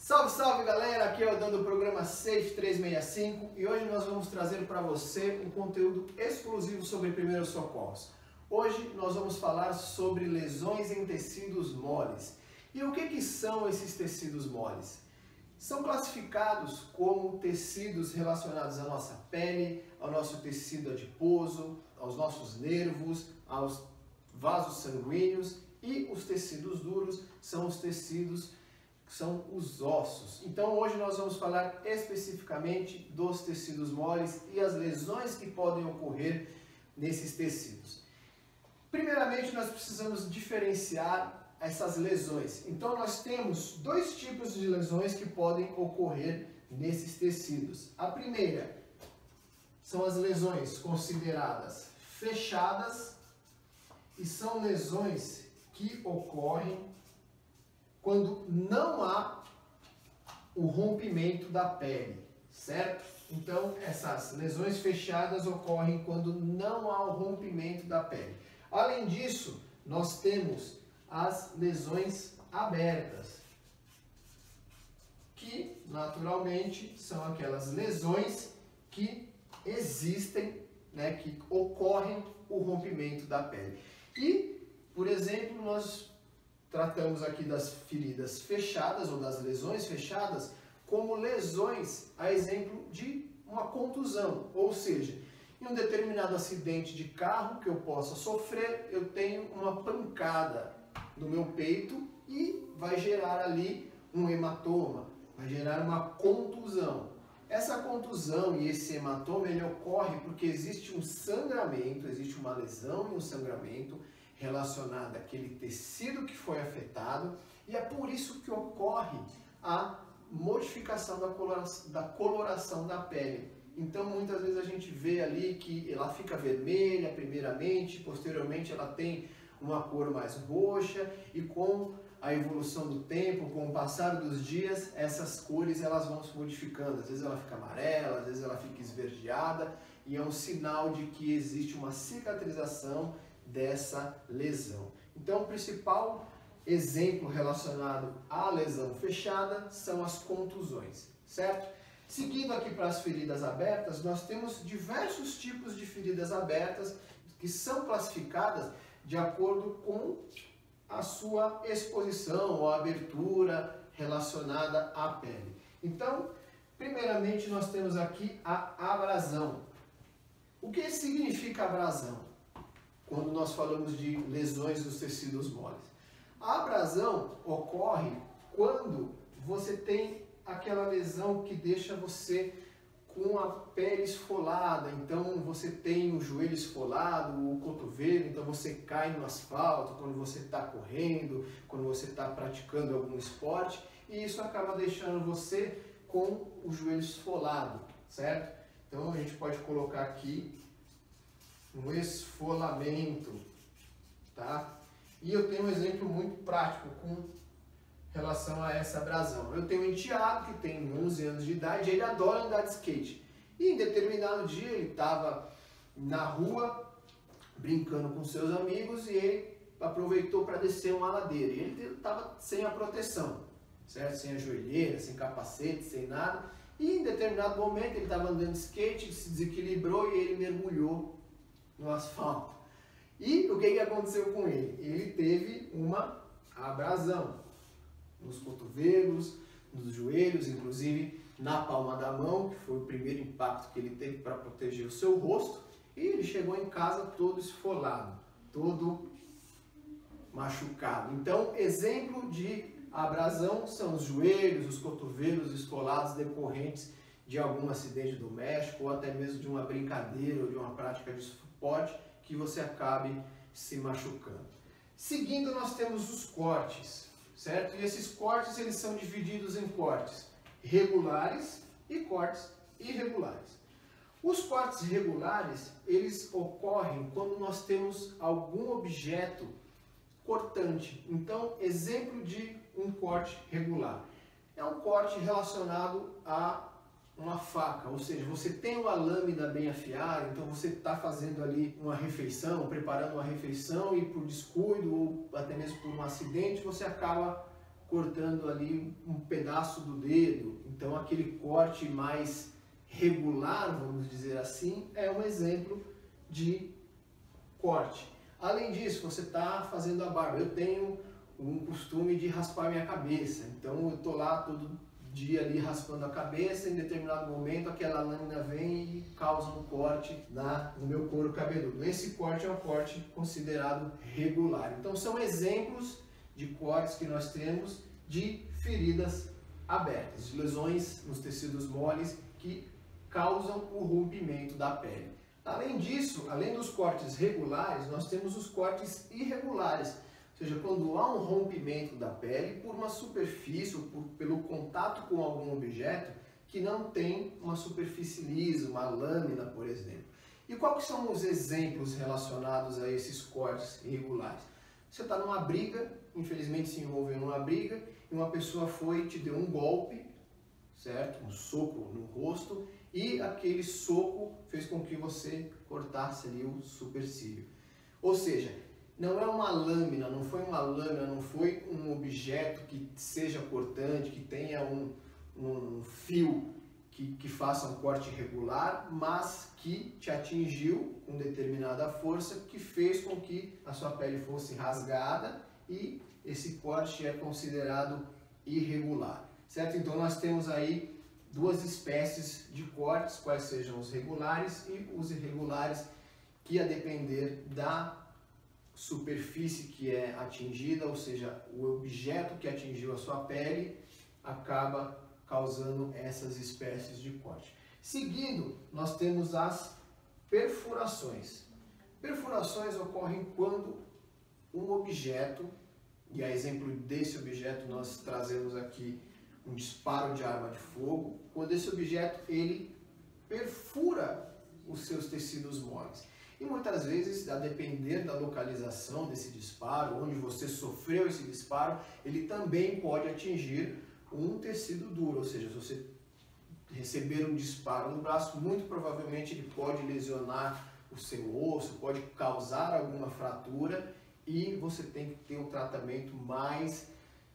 Salve, salve galera, aqui é o Dan do programa Safe 365 e hoje nós vamos trazer para você um conteúdo exclusivo sobre primeiros socorros. Hoje nós vamos falar sobre lesões em tecidos moles. E o que são esses tecidos moles? São classificados como tecidos relacionados à nossa pele, ao nosso tecido adiposo, aos nossos nervos, aos vasos sanguíneos, e os tecidos duros são os tecidos que são os ossos. Então hoje nós vamos falar especificamente dos tecidos moles e as lesões que podem ocorrer nesses tecidos. Primeiramente nós precisamos diferenciar essas lesões. Então nós temos dois tipos de lesões que podem ocorrer nesses tecidos. A primeira são as lesões consideradas fechadas e são lesões que ocorrem quando não há o rompimento da pele, certo? Então, essas lesões fechadas ocorrem quando não há o rompimento da pele. Além disso, nós temos as lesões abertas, que naturalmente são aquelas lesões que existem, né, que ocorrem o rompimento da pele. E, por exemplo, nós tratamos aqui das feridas fechadas ou das lesões fechadas como lesões a exemplo de uma contusão, ou seja, em um determinado acidente de carro que eu possa sofrer, eu tenho uma pancada no meu peito e vai gerar ali um hematoma, vai gerar uma contusão. Essa contusão e esse hematoma ele ocorre porque existe um sangramento, existe uma lesão e um sangramento relacionada àquele tecido que foi afetado, e é por isso que ocorre a modificação da coloração da pele. Então muitas vezes a gente vê ali que ela fica vermelha primeiramente, posteriormente ela tem uma cor mais roxa, e com a evolução do tempo, com o passar dos dias, essas cores elas vão se modificando. Às vezes ela fica amarela, às vezes ela fica esverdeada, e é um sinal de que existe uma cicatrização dessa lesão. Então o principal exemplo relacionado à lesão fechada são as contusões, certo? Seguindo aqui para as feridas abertas, nós temos diversos tipos de feridas abertas que são classificadas de acordo com a sua exposição ou abertura relacionada à pele. Então, primeiramente nós temos aqui a abrasão. O que significa abrasão? Quando nós falamos de lesões dos tecidos moles. A abrasão ocorre quando você tem aquela lesão que deixa você com a pele esfolada, então você tem o joelho esfolado, o cotovelo, então você cai no asfalto quando você está correndo, quando você está praticando algum esporte, e isso acaba deixando você com o joelho esfolado, certo? Então a gente pode colocar aqui um esfolamento, tá? E eu tenho um exemplo muito prático com relação a essa abrasão. Eu tenho um enteado que tem 11 anos de idade, ele adora andar de skate. E em determinado dia ele estava na rua brincando com seus amigos e ele aproveitou para descer uma ladeira. E ele estava sem a proteção, certo? Sem a joelheira, sem capacete, sem nada. E em determinado momento ele estava andando de skate, se desequilibrou e ele mergulhou no asfalto. E o que aconteceu com ele? Ele teve uma abrasão nos cotovelos, nos joelhos, inclusive na palma da mão, que foi o primeiro impacto que ele teve para proteger o seu rosto, e ele chegou em casa todo esfolado, todo machucado. Então, exemplo de abrasão são os joelhos, os cotovelos esfolados decorrentes de algum acidente doméstico ou até mesmo de uma brincadeira ou de uma prática de esporte que você acabe se machucando. Seguindo, nós temos os cortes, certo? E esses cortes eles são divididos em cortes regulares e cortes irregulares. Os cortes regulares, eles ocorrem quando nós temos algum objeto cortante. Então, exemplo de um corte regular é um corte relacionado a uma faca, ou seja, você tem uma lâmina bem afiada, então você está fazendo ali uma refeição, preparando uma refeição e por descuido ou até mesmo por um acidente você acaba cortando ali um pedaço do dedo. Então aquele corte mais regular, vamos dizer assim, é um exemplo de corte. Além disso, você está fazendo a barba. Eu tenho um costume de raspar minha cabeça, então eu estou lá todo dia ali raspando a cabeça, em determinado momento aquela lâmina vem e causa um corte no meu couro cabeludo. Esse corte é um corte considerado regular. Então são exemplos de cortes que nós temos de feridas abertas, de lesões nos tecidos moles que causam o rompimento da pele. Além disso, além dos cortes regulares, nós temos os cortes irregulares, ou seja, quando há um rompimento da pele por uma superfície ou pelo contato com algum objeto que não tem uma superfície lisa, uma lâmina, por exemplo. E quais são os exemplos relacionados a esses cortes irregulares? Você está numa briga, infelizmente se envolveu numa briga, e uma pessoa foi e te deu um golpe, certo? Um soco no rosto, e aquele soco fez com que você cortasse ali o supercílio. Ou seja, não é uma lâmina, não foi uma lâmina, não foi um objeto que seja cortante, que tenha um fio que faça um corte irregular, mas que te atingiu com determinada força, que fez com que a sua pele fosse rasgada e esse corte é considerado irregular, certo? Então nós temos aí duas espécies de cortes, quais sejam os regulares e os irregulares, que a depender da superfície que é atingida, ou seja, o objeto que atingiu a sua pele, acaba causando essas espécies de corte. Seguindo, nós temos as perfurações. Perfurações ocorrem quando um objeto, e a exemplo desse objeto nós trazemos aqui um disparo de arma de fogo, quando esse objeto ele perfura os seus tecidos moles. E muitas vezes, a depender da localização desse disparo, onde você sofreu esse disparo, ele também pode atingir um tecido duro, ou seja, se você receber um disparo no braço, muito provavelmente ele pode lesionar o seu osso, pode causar alguma fratura e você tem que ter um tratamento mais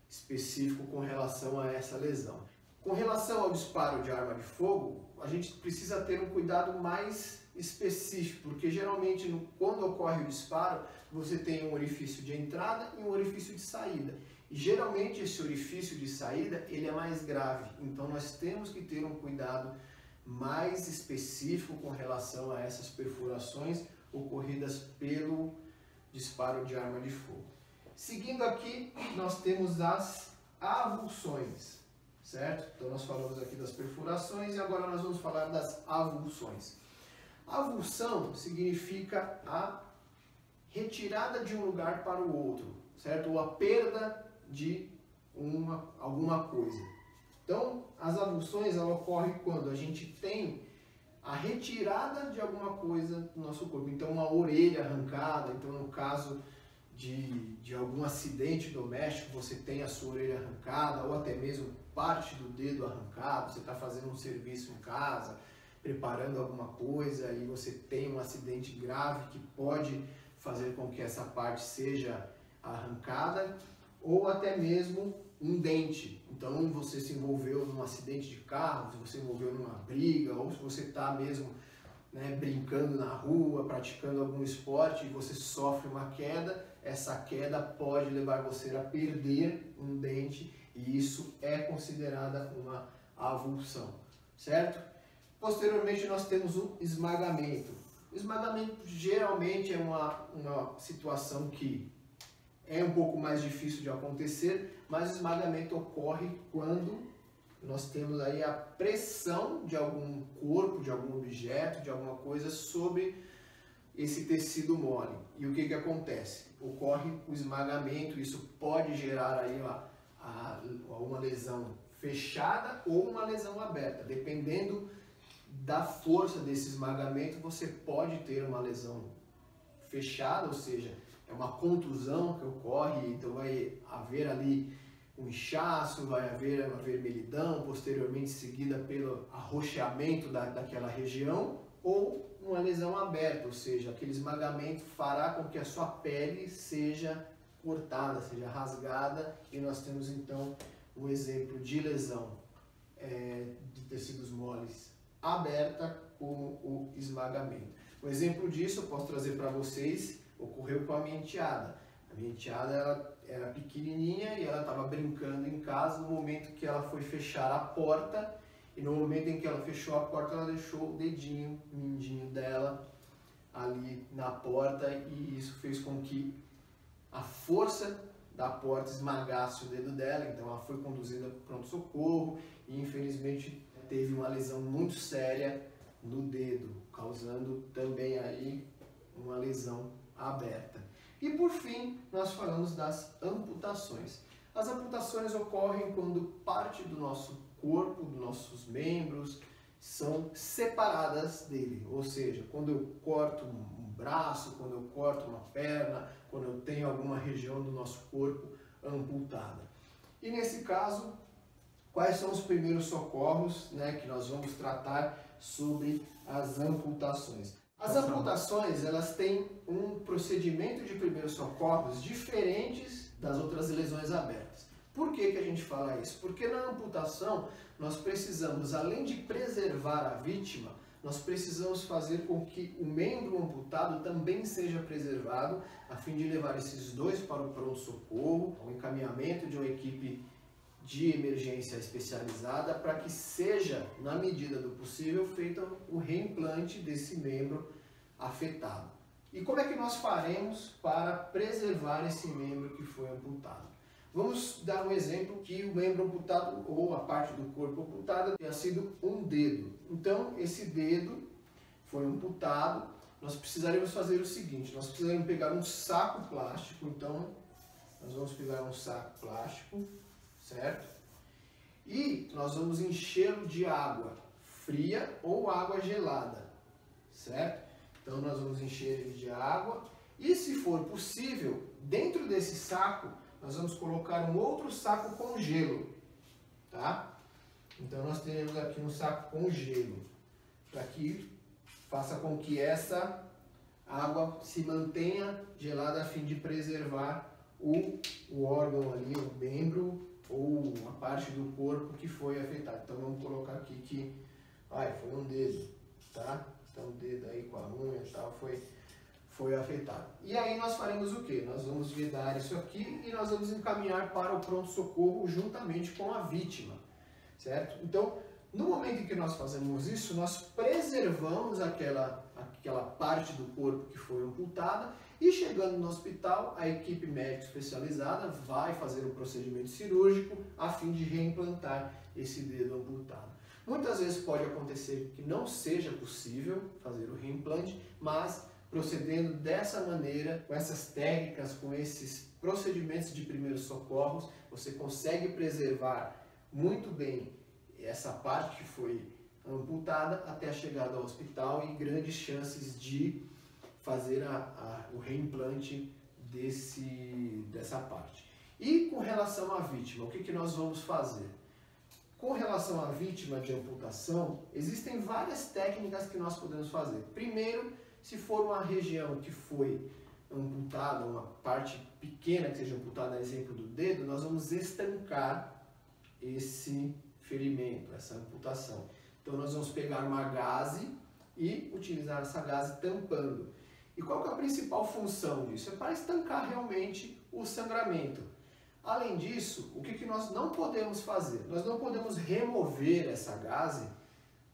específico com relação a essa lesão. Com relação ao disparo de arma de fogo, a gente precisa ter um cuidado mais específico, porque geralmente quando ocorre o disparo, você tem um orifício de entrada e um orifício de saída. E geralmente esse orifício de saída ele é mais grave, então nós temos que ter um cuidado mais específico com relação a essas perfurações ocorridas pelo disparo de arma de fogo. Seguindo aqui, nós temos as avulsões, certo? Então nós falamos aqui das perfurações e agora nós vamos falar das avulsões. Avulsão significa a retirada de um lugar para o outro, certo? Ou a perda de alguma coisa. Então, as avulsões ocorrem quando a gente tem a retirada de alguma coisa do nosso corpo. Então, uma orelha arrancada, então no caso de algum acidente doméstico, você tem a sua orelha arrancada, ou até mesmo parte do dedo arrancado, você está fazendo um serviço em casa, preparando alguma coisa e você tem um acidente grave que pode fazer com que essa parte seja arrancada, ou até mesmo um dente. Então você se envolveu num acidente de carro, se você se envolveu numa briga, ou se você está mesmo brincando na rua, praticando algum esporte e você sofre uma queda, essa queda pode levar você a perder um dente e isso é considerada uma avulsão, certo? Posteriormente nós temos o esmagamento. O esmagamento geralmente é uma situação que é um pouco mais difícil de acontecer, mas o esmagamento ocorre quando nós temos aí a pressão de algum corpo, de algum objeto, de alguma coisa sobre esse tecido mole. E o que acontece? Ocorre o esmagamento, isso pode gerar aí uma lesão fechada ou uma lesão aberta. Dependendo da força desse esmagamento, você pode ter uma lesão fechada, ou seja, é uma contusão que ocorre, então vai haver ali um inchaço, vai haver uma vermelhidão, posteriormente seguida pelo arroxeamento daquela região, ou uma lesão aberta, ou seja, aquele esmagamento fará com que a sua pele seja cortada, seja rasgada, e nós temos então um exemplo de lesão de tecidos moles aberta, como o esmagamento. Um exemplo disso eu posso trazer para vocês, ocorreu com a minha enteada. A minha enteada ela era pequenininha e ela estava brincando em casa. No momento que ela foi fechar a porta, e no momento em que ela fechou a porta, ela deixou o dedinho, o mindinho dela ali na porta, e isso fez com que a força da porta esmagasse o dedo dela. Então ela foi conduzida para o pronto-socorro e infelizmente teve uma lesão muito séria no dedo, causando também aí uma lesão aberta. E por fim, nós falamos das amputações. As amputações ocorrem quando parte do nosso corpo, dos nossos membros, são separadas dele. Ou seja, quando eu corto um braço, quando eu corto uma perna, quando eu tenho alguma região do nosso corpo amputada. E nesse caso, quais são os primeiros socorros, que nós vamos tratar sobre as amputações? As amputações, elas têm um procedimento de primeiros socorros diferentes das outras lesões abertas. Por que a gente fala isso? Porque na amputação nós precisamos, além de preservar a vítima, nós precisamos fazer com que o membro amputado também seja preservado, a fim de levar esses dois para o pronto-socorro, o encaminhamento de uma equipe de emergência especializada, para que seja, na medida do possível, feito o reimplante desse membro afetado. E como é que nós faremos para preservar esse membro que foi amputado? Vamos dar um exemplo que o membro amputado, ou a parte do corpo amputada, tenha sido um dedo. Então, esse dedo foi amputado. Nós precisaremos fazer o seguinte: nós precisaremos pegar um saco plástico. Então, nós vamos pegar um saco plástico, certo? E nós vamos enchê-lo de água fria ou água gelada, certo? Então nós vamos encher ele de água e, se for possível, dentro desse saco nós vamos colocar um outro saco com gelo, tá? Então nós teremos aqui um saco com gelo, para que faça com que essa água se mantenha gelada, a fim de preservar o órgão ali, o membro ou a parte do corpo que foi afetada. Então vamos colocar aqui que foi um dedo, tá? Então o dedo aí com a unha e tal foi afetado. E aí nós faremos o que? Nós vamos vedar isso aqui e nós vamos encaminhar para o pronto-socorro juntamente com a vítima, certo? Então, no momento em que nós fazemos isso, nós preservamos aquela parte do corpo que foi amputada, e chegando no hospital, a equipe médica especializada vai fazer um procedimento cirúrgico a fim de reimplantar esse dedo amputado. Muitas vezes pode acontecer que não seja possível fazer o reimplante, mas procedendo dessa maneira, com essas técnicas, com esses procedimentos de primeiros socorros, você consegue preservar muito bem essa parte que foi amputada até a chegada ao hospital, e grandes chances de fazer o reimplante dessa parte. E com relação à vítima, o que nós vamos fazer? Com relação à vítima de amputação, existem várias técnicas que nós podemos fazer. Primeiro, se for uma região que foi amputada, uma parte pequena que seja amputada, exemplo do dedo, nós vamos estancar esse ferimento, essa amputação. Então nós vamos pegar uma gaze e utilizar essa gaze tampando. E qual que é a principal função disso? É para estancar realmente o sangramento. Além disso, o que nós não podemos fazer? Nós não podemos remover essa gaze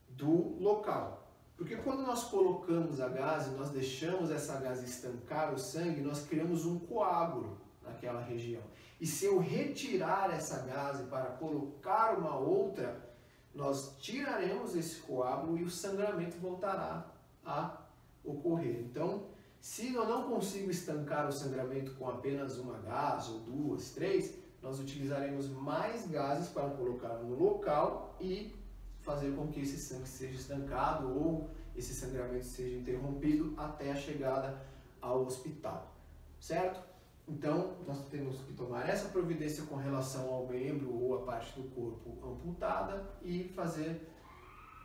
do local. Porque quando nós colocamos a gaze, nós deixamos essa gaze estancar o sangue, nós criamos um coágulo naquela região. E se eu retirar essa gaze para colocar uma outra, nós tiraremos esse coágulo e o sangramento voltará a ocorrer. Então, se eu não consigo estancar o sangramento com apenas uma gase, ou duas, três, nós utilizaremos mais gases para colocar no local e fazer com que esse sangue seja estancado ou esse sangramento seja interrompido até a chegada ao hospital, certo? Então, nós temos que tomar essa providência com relação ao membro ou a parte do corpo amputada e fazer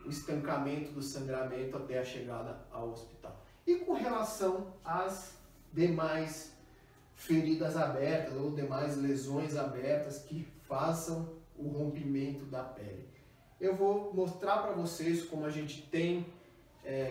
o estancamento do sangramento até a chegada ao hospital. E com relação às demais feridas abertas ou demais lesões abertas que façam o rompimento da pele. Eu vou mostrar para vocês como a gente tem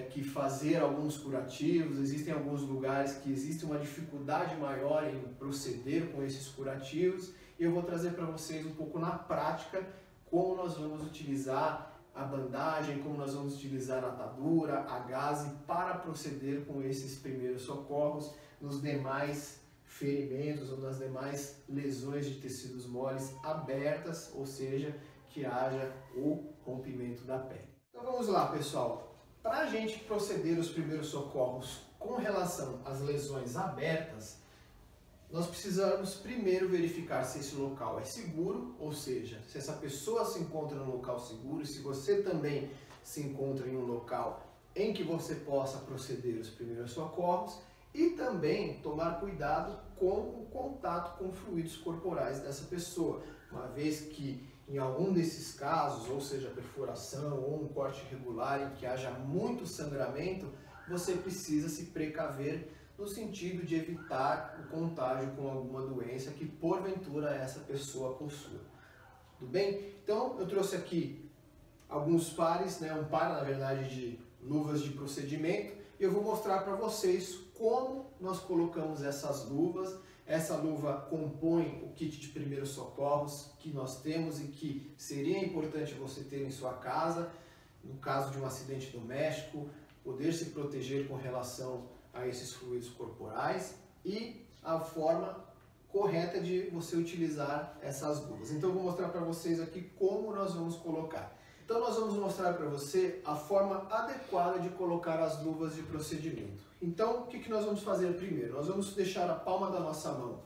que fazer alguns curativos. Existem alguns lugares que existe uma dificuldade maior em proceder com esses curativos. E eu vou trazer para vocês um pouco na prática como nós vamos utilizar a bandagem, como nós vamos utilizar a atadura, a gaze para proceder com esses primeiros socorros nos demais ferimentos ou nas demais lesões de tecidos moles abertas, ou seja, que haja o rompimento da pele. Então vamos lá, pessoal. Para a gente proceder os primeiros socorros com relação às lesões abertas, nós precisamos primeiro verificar se esse local é seguro, ou seja, se essa pessoa se encontra num local seguro, se você também se encontra em um local em que você possa proceder os primeiros socorros, e também tomar cuidado com o contato com fluidos corporais dessa pessoa, uma vez que em algum desses casos, ou seja, perfuração ou um corte irregular em que haja muito sangramento, você precisa se precaver no sentido de evitar o contágio com alguma doença que porventura essa pessoa possua. Tudo bem? Então eu trouxe aqui alguns pares, um par na verdade de luvas de procedimento, e eu vou mostrar para vocês como nós colocamos essas luvas. Essa luva compõe o kit de primeiros socorros que nós temos e que seria importante você ter em sua casa, no caso de um acidente doméstico, poder se proteger com relação a esses fluidos corporais e a forma correta de você utilizar essas luvas. Então eu vou mostrar para vocês aqui como nós vamos colocar. Então nós vamos mostrar para você a forma adequada de colocar as luvas de procedimento. Então o que nós vamos fazer primeiro? Nós vamos deixar a palma da nossa mão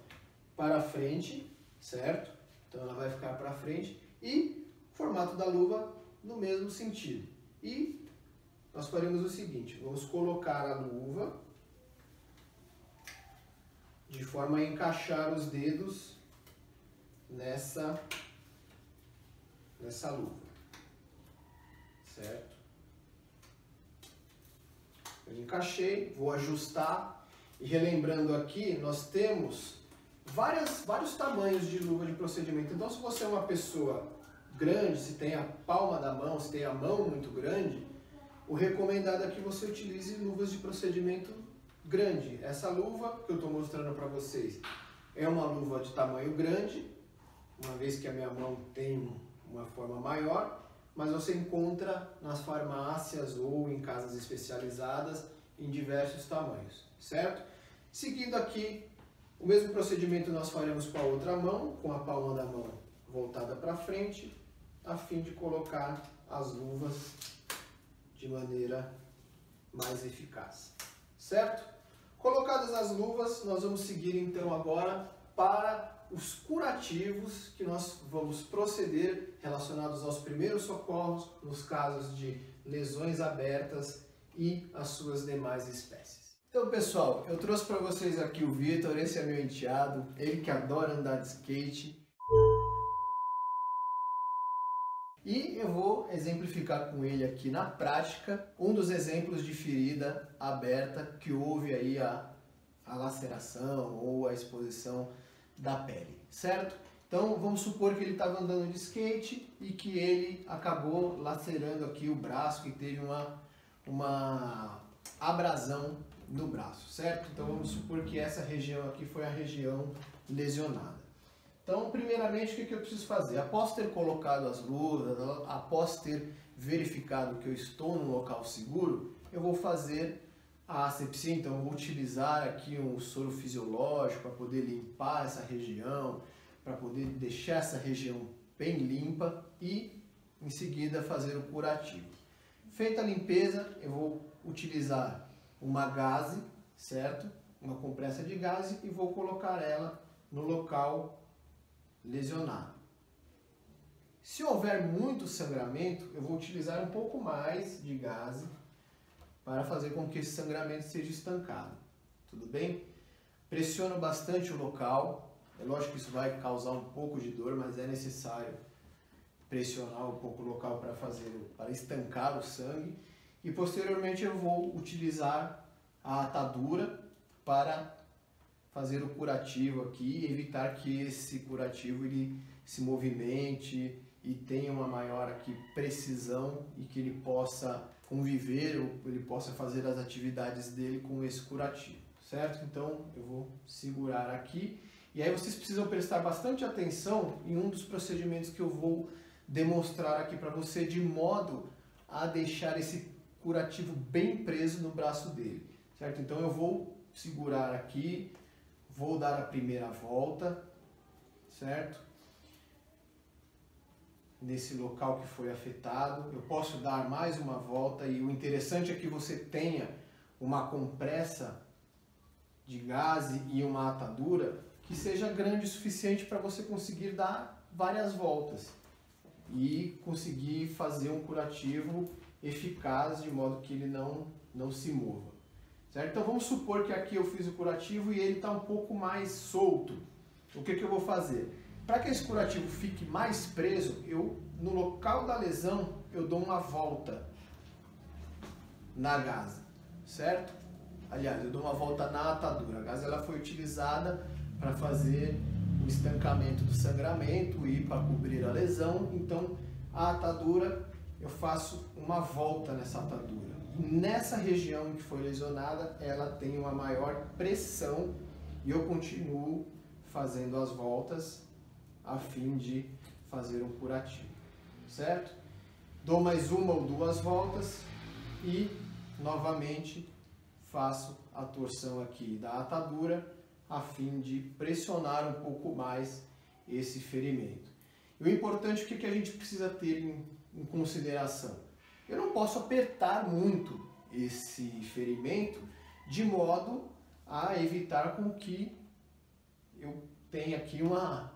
para frente, certo? Então ela vai ficar para frente e o formato da luva no mesmo sentido. E nós faremos o seguinte, vamos colocar a luva de forma a encaixar os dedos nessa luva. Certo? Eu encaixei, vou ajustar e relembrando aqui, nós temos vários tamanhos de luva de procedimento. Então se você é uma pessoa grande, se tem a palma da mão, se tem a mão muito grande, o recomendado é que você utilize luvas de procedimento grande. Essa luva que eu estou mostrando para vocês é uma luva de tamanho grande, uma vez que a minha mão tem uma forma maior, mas você encontra nas farmácias ou em casas especializadas em diversos tamanhos, certo? Seguindo aqui, o mesmo procedimento nós faremos com a outra mão, com a palma da mão voltada para frente, a fim de colocar as luvas de maneira mais eficaz, certo? Colocadas as luvas, nós vamos seguir então agora para os curativos que nós vamos proceder relacionados aos primeiros socorros nos casos de lesões abertas e as suas demais espécies. Então pessoal, eu trouxe para vocês aqui o Vitor, esse é meu enteado, ele que adora andar de skate. E eu vou exemplificar com ele aqui na prática um dos exemplos de ferida aberta que houve aí a laceração ou a exposição da pele, certo? Então vamos supor que ele estava andando de skate e que ele acabou lacerando aqui o braço, que teve uma abrasão no braço, certo? Então vamos supor que essa região aqui foi a região lesionada. Então primeiramente o que eu preciso fazer? Após ter colocado as luvas, após ter verificado que eu estou num local seguro, eu vou fazer a asepsia. Então eu vou utilizar aqui um soro fisiológico para poder limpar essa região, para poder deixar essa região bem limpa e em seguida fazer o curativo. Feita a limpeza, eu vou utilizar uma gaze, certo? Uma compressa de gaze e vou colocar ela no local lesionado. Se houver muito sangramento, eu vou utilizar um pouco mais de gaze para fazer com que esse sangramento seja estancado. Tudo bem? Pressiono bastante o local. É lógico que isso vai causar um pouco de dor, mas é necessário pressionar um pouco o local para estancar o sangue. E posteriormente eu vou utilizar a atadura para fazer o curativo aqui, evitar que esse curativo ele se movimente e tenha uma maior aqui precisão e que ele possa conviver ou ele possa fazer as atividades dele com esse curativo, certo? Então eu vou segurar aqui e aí vocês precisam prestar bastante atenção em um dos procedimentos que eu vou demonstrar aqui para você, de modo a deixar esse curativo bem preso no braço dele, certo? Então eu vou segurar aqui, vou dar a primeira volta, certo? Nesse local que foi afetado, eu posso dar mais uma volta e o interessante é que você tenha uma compressa de gaze e uma atadura que seja grande o suficiente para você conseguir dar várias voltas e conseguir fazer um curativo eficaz de modo que ele não se mova, certo? Então vamos supor que aqui eu fiz o curativo e ele está um pouco mais solto. O que eu vou fazer? Para que esse curativo fique mais preso, no local da lesão, eu dou uma volta na gaze, certo? Aliás, eu dou uma volta na atadura. A gaze ela foi utilizada para fazer o estancamento do sangramento e para cobrir a lesão. Então, a atadura, eu faço uma volta nessa atadura. E nessa região em que foi lesionada, ela tem uma maior pressão e eu continuo fazendo as voltas a fim de fazer um curativo, certo? Dou mais uma ou duas voltas e novamente faço a torção aqui da atadura a fim de pressionar um pouco mais esse ferimento. E o importante, o que a gente precisa ter em consideração? Eu não posso apertar muito esse ferimento de modo a evitar com que eu tenha aqui uma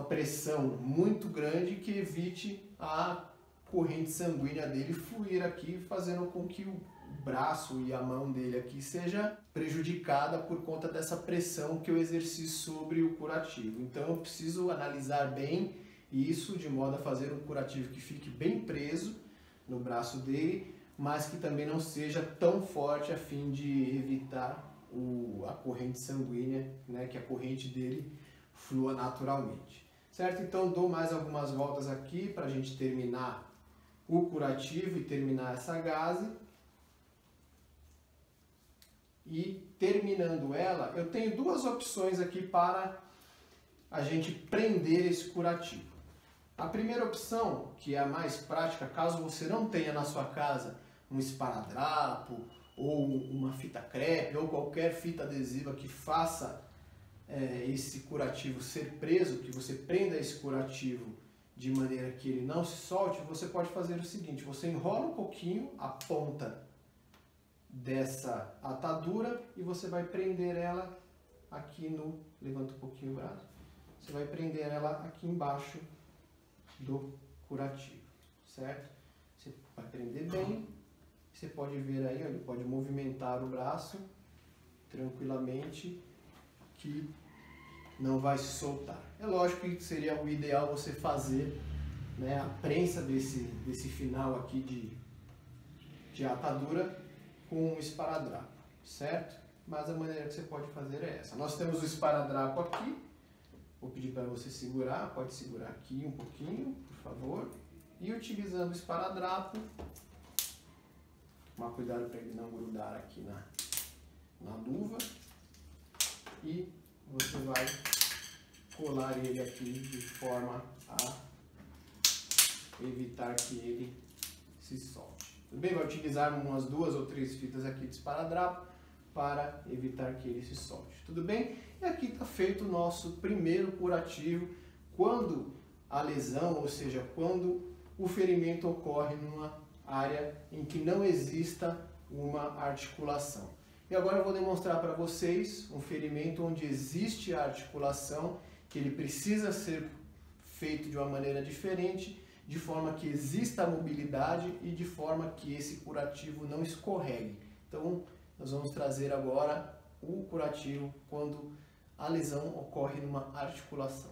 pressão muito grande que evite a corrente sanguínea dele fluir aqui, fazendo com que o braço e a mão dele aqui seja prejudicada por conta dessa pressão que eu exerci sobre o curativo. Então eu preciso analisar bem isso de modo a fazer um curativo que fique bem preso no braço dele, mas que também não seja tão forte a fim de evitar a corrente sanguínea, né, que a corrente dele flua naturalmente, certo? Então dou mais algumas voltas aqui para a gente terminar o curativo e terminar essa gaze. E terminando ela, eu tenho duas opções aqui para a gente prender esse curativo. A primeira opção, que é a mais prática, caso você não tenha na sua casa um esparadrapo ou uma fita crepe ou qualquer fita adesiva que faça esse curativo ser preso, que você prenda esse curativo de maneira que ele não se solte, você pode fazer o seguinte: você enrola um pouquinho a ponta dessa atadura e você vai prender ela aqui levanta um pouquinho o braço, você vai prender ela aqui embaixo do curativo, certo? Você vai prender bem, você pode ver aí, ele pode movimentar o braço tranquilamente que não vai se soltar. É lógico que seria o ideal você fazer, né, a prensa desse final aqui de atadura com um esparadrapo, certo? Mas a maneira que você pode fazer é essa. Nós temos o esparadrapo aqui, vou pedir para você segurar, pode segurar aqui um pouquinho, por favor. E utilizando o esparadrapo, tomar cuidado para ele não grudar aqui na luva. E você vai colar ele aqui de forma a evitar que ele se solte. Tudo bem? Vai utilizar umas 2 ou 3 fitas aqui de esparadrapo para evitar que ele se solte. Tudo bem? E aqui está feito o nosso primeiro curativo quando a lesão, ou seja, quando o ferimento ocorre numa área em que não exista uma articulação. E agora eu vou demonstrar para vocês um ferimento onde existe a articulação, que ele precisa ser feito de uma maneira diferente, de forma que exista a mobilidade e de forma que esse curativo não escorregue. Então, nós vamos trazer agora o curativo quando a lesão ocorre numa articulação.